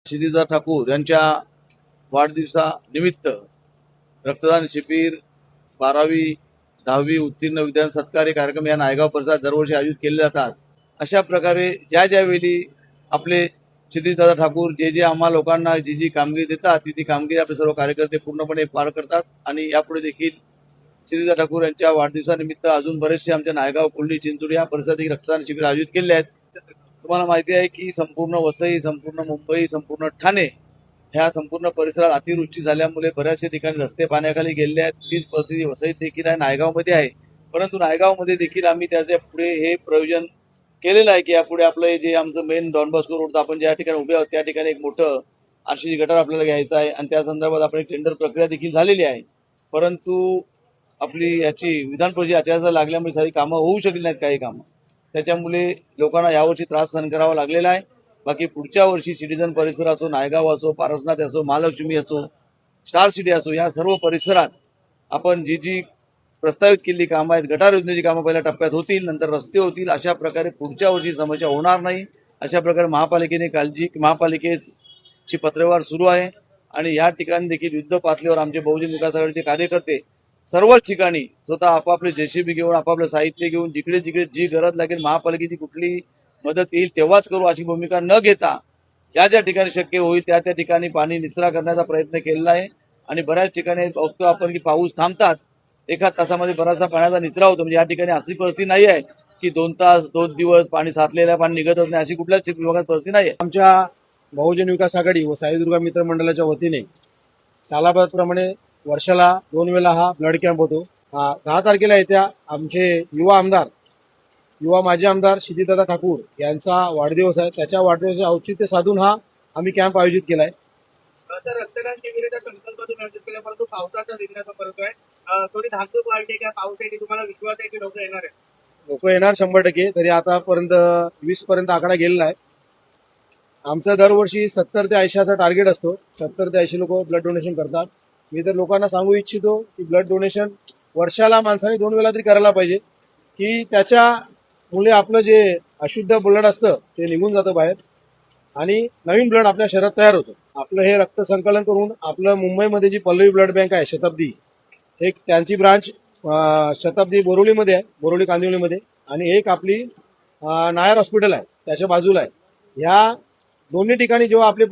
क्षितिजा ठाकूर यांच्या वाढदिवसानिमित्त रक्तदान शिबिर 12वी 10वी उत्तीर्ण विद्यार्थी सत्कार कार्यक्रम या नायगाव परिसरात दरवर्षी आयोजित केले जातात। अशा प्रकारे ज्यावेळी आपले क्षितिजा ठाकूर जे आम्हा लोकांना जी कामगिरी देतात ती कामगिरी आपले सर्व कार्यकर्ते पूर्णपणे पार करतात आणि यापुढे देखील क्षितिजा ठाकूर यांच्या वाढदिवसानिमित्त अजून बरेचसे आमच्या नायगाव, कुर्ली, चिंचोली या परिसरात रक्तदान शिबिर आयोजित केले आहेत। तुम्हाला माहिती आहे की संपूर्ण वसई, संपूर्ण मुंबई, संपूर्ण ठाणे ह्या संपूर्ण परिसरात अतिवृष्टी झाल्यामुळे बऱ्याचशा ठिकाणी रस्ते पाण्याखाली गेलेले आहेत। तीच परिस्थिती वसईत देखील आहे, नायगावमध्ये आहे। परंतु नायगावमध्ये देखील आम्ही त्याच्या पुढे हे प्रयोजन केलेलं आहे की यापुढे आपलं जे आमचं मेन डॉन बॉस्को रोड आपण ज्या ठिकाणी उभे आहोत त्या ठिकाणी एक मोठं आरसीसी गटर आपल्याला घ्यायचं आहे आणि त्या संदर्भात आपण एक टेंडर प्रक्रिया देखील झालेली आहे। परंतु आपली याची विधान परिषद आचारसंहिता लागल्यामुळे सारी कामं होऊ शकली नाहीत, काही कामं त्याच्यामुळे लोकांना यावर्षी त्रास सहन करावा लागलेला आहे। बाकी पुढच्या वर्षी सिटीजन परिसर असो, नायगाव असो, पारसनाथ असो, महालक्ष्मी असो, स्टार सिटी असो, या सर्व परिसरात आपण जी प्रस्तावित केलेली कामं आहेत, गटार योजनेची कामं पहिल्या टप्प्यात होतील, नंतर रस्ते होतील। अशा प्रकारे पुढच्या वर्षी समस्या होणार नाही अशा प्रकारे महापालिकेची पत्रव्यवहार सुरू आहे आणि या ठिकाणी देखील युद्ध पातळीवर आमचे बहुजन विकास आघाडीचे कार्यकर्ते सर्वच ठिकाणी स्वतः आपापले जेसीबी घेऊन, आपापलं साहित्य घेऊन जिकडे जिकडे जी गरज लागेल, महापालिकेची कुठली मदत येईल तेव्हाच करू अशी भूमिका न घेता ज्या ठिकाणी शक्य होईल त्या ठिकाणी पाणी निचरा करण्याचा प्रयत्न केलेला आहे। आणि बऱ्याच ठिकाणी बघतो आपण की पाऊस थांबताच एका तासामध्ये बराचसा पाण्याचा निचरा होतो। म्हणजे या ठिकाणी अशी परिस्थिती नाही आहे की 2 तास 2 दिवस पाणी साचलेलं पाणी निघतच नाही, अशी कुठल्याच विभागात परिस्थिती नाही आहे। आमच्या बहुजन विकास आघाडी व साईदुर्गा मित्र मंडळाच्या वतीने सालाबादप्रमाणे वर्षाला 2 वेळा हा ब्लड कॅम्प होतो। 10 तारखेला येत्या आमचे युवा माजी आमदार क्षितिजा ठाकूर यांचा वाढदिवस आहे। त्याच्या वाढदिवसाचे औचित्य साधून हा आम्ही कॅम्प आयोजित केलाय। रक्तदान शिबिराच्या संकल्पनेतून आयोजित केलं, परंतु पावसाचा दिवसाचा फरक आहे, थोडी धाकधूक वाढली की पाऊस आहे की तुम्हाला विश्वास आहे की लोक येणार आहे? लोक येणार 100%। तरी आतापर्यंत 20 पर्यंत आकडा गेलेला आहे। आमचा दरवर्षी 70 ते 80 टार्गेट असतो। 70 ते 80 लोक ब्लड डोनेशन करतात। मी तर लोकांना सांगू इच्छितो की ब्लड डोनेशन वर्षाला माणसाने 2 वेळा तरी करायला पाहिजे, की त्याच्यामुळे आपलं जे अशुद्ध ब्लड असतं ते निघून जातं बाहेर आणि नवीन ब्लड आपल्या शरीरात तयार होतं। आपलं हे रक्त संकलन करून आपलं मुंबईमध्ये जी पल्लवी ब्लड बँक आहे शताब्दी, एक त्यांची ब्रांच शताब्दी बोरिवलीमध्ये आहे, बोरिवली कांदिवलीमध्ये, आणि एक आपली नायर हॉस्पिटल आहे त्याच्या बाजूला आहे। ह्या दोन्ही ठिकाणी जेव्हा आपले